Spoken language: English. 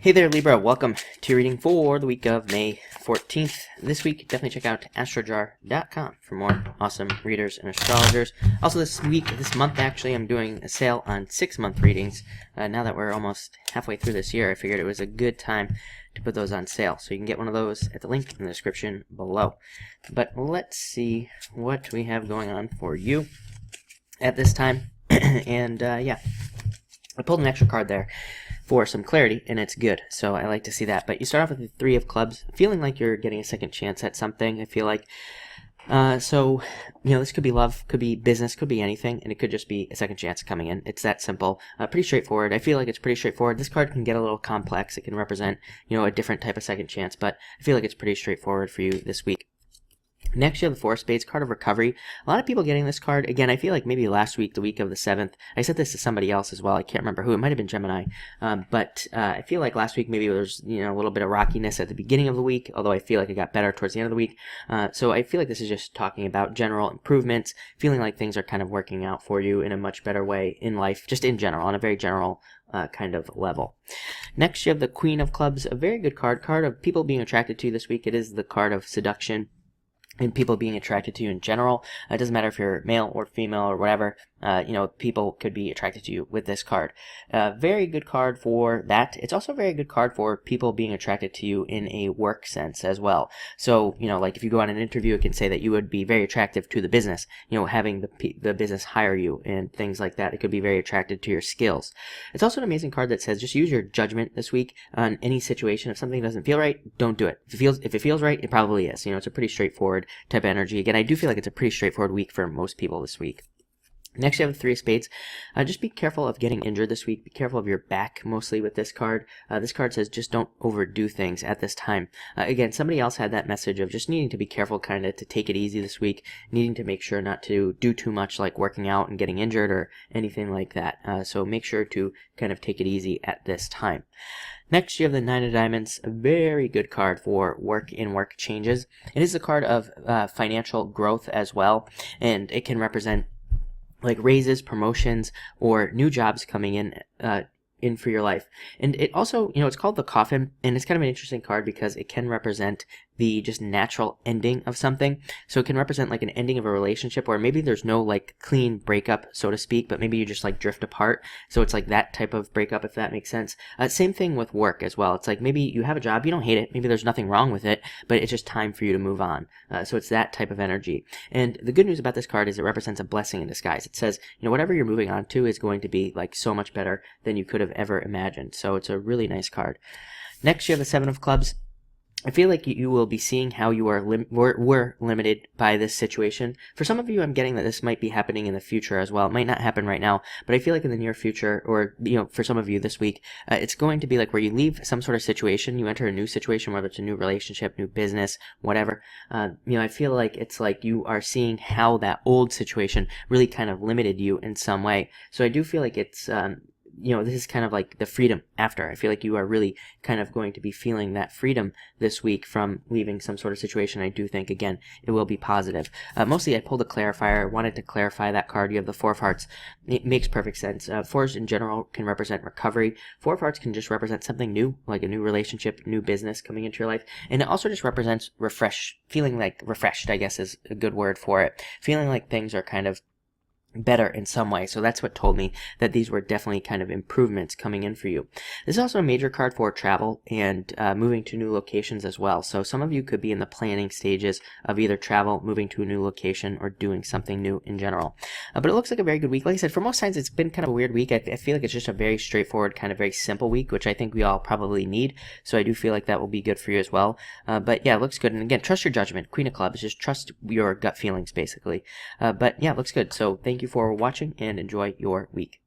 Hey there, Libra. Welcome to your reading for the week of May 14th. This week, definitely check out astrojar.com for more awesome readers and astrologers. Also, this month, actually, I'm doing a sale on 6-month readings. Now that we're almost halfway through this year, I figured it was a good time to put those on sale. So you can get one of those at the link in the description below. But let's see what we have going on for you at this time. And yeah, I pulled an extra card there for some clarity, and it's good, so I like to see that. But you start off with the 3 of clubs, feeling like you're getting a second chance at something. I feel like so, you know, this could be love, could be business, could be anything, and it could just be a second chance coming in. It's that simple. Pretty straightforward. I feel like it's pretty straightforward. This card can get a little complex. It can represent, you know, a different type of second chance, but I feel like it's pretty straightforward for you this week. Next, you have the 4 of Spades, card of recovery. A lot of people getting this card. Again, I feel like maybe last week, the week of the 7th, I said this to somebody else as well. I can't remember who. It might have been Gemini. But I feel like last week maybe there was, you know, a little bit of rockiness at the beginning of the week, although I feel like it got better towards the end of the week. So I feel like this is just talking about general improvements, feeling like things are kind of working out for you in a much better way in life, just in general, on a very general kind of level. Next, you have the Queen of Clubs, a very good card of people being attracted to you this week. It is the card of seduction and people being attracted to you in general. It doesn't matter if you're male or female or whatever, you know, people could be attracted to you with this card. Very good card for that. It's also a very good card for people being attracted to you in a work sense as well. So, you know, like if you go on an interview, it can say that you would be very attractive to the business, you know, having the business hire you and things like that. It could be very attracted to your skills. It's also an amazing card that says just use your judgment this week on any situation. If something doesn't feel right, don't do it. If it feels right, it probably is. You know, it's a pretty straightforward type of energy. Again, I do feel like it's a pretty straightforward week for most people this week. Next, you have the 3 of Spades. Just be careful of getting injured this week. Be careful of your back, mostly with this card. This card says just don't overdo things at this time. Again, somebody else had that message of just needing to be careful, kind of to take it easy this week, needing to make sure not to do too much like working out and getting injured or anything like that. So make sure to kind of take it easy at this time. Next, you have the 9 of Diamonds, a very good card for work changes. It is a card of financial growth as well, and it can represent like raises, promotions, or new jobs coming in for your life. And it also, you know, it's called the Coffin, and it's kind of an interesting card because it can represent the just natural ending of something. So it can represent like an ending of a relationship, or maybe there's no like clean breakup, so to speak, but maybe you just like drift apart. So it's like that type of breakup, if that makes sense. Same thing with work as well. It's like maybe you have a job, you don't hate it, maybe there's nothing wrong with it, but it's just time for you to move on. So it's that type of energy. And the good news about this card is it represents a blessing in disguise. It says, you know, whatever you're moving on to is going to be like so much better than you could have ever imagined. So it's a really nice card. Next, you have the 7 of Clubs. I feel like you will be seeing how you are were limited by this situation. For some of you, I'm getting that this might be happening in the future as well. It might not happen right now, but I feel like in the near future, or, you know, for some of you this week, it's going to be like where you leave some sort of situation, you enter a new situation, whether it's a new relationship, new business, whatever. You know, I feel like it's like you are seeing how that old situation really kind of limited you in some way. So I do feel like it's, you know, this is kind of like the freedom after. I feel like you are really kind of going to be feeling that freedom this week from leaving some sort of situation. I do think, again, it will be positive. Mostly I pulled a clarifier. I wanted to clarify that card. You have the 4 of Hearts. It makes perfect sense. 4s in general can represent recovery. 4 of Hearts can just represent something new, like a new relationship, new business coming into your life. And it also just represents feeling like refreshed, I guess is a good word for it. Feeling like things are kind of better in some way. So that's what told me that these were definitely kind of improvements coming in for you. This is also a major card for travel and moving to new locations as well. So some of you could be in the planning stages of either travel, moving to a new location, or doing something new in general. But it looks like a very good week. Like I said, for most signs, it's been kind of a weird week. I feel like it's just a very straightforward, kind of very simple week, which I think we all probably need. So I do feel like that will be good for you as well. But yeah, it looks good. And again, trust your judgment. Queen of Clubs, just trust your gut feelings, basically. But yeah, it looks good. So thank you for watching and enjoy your week.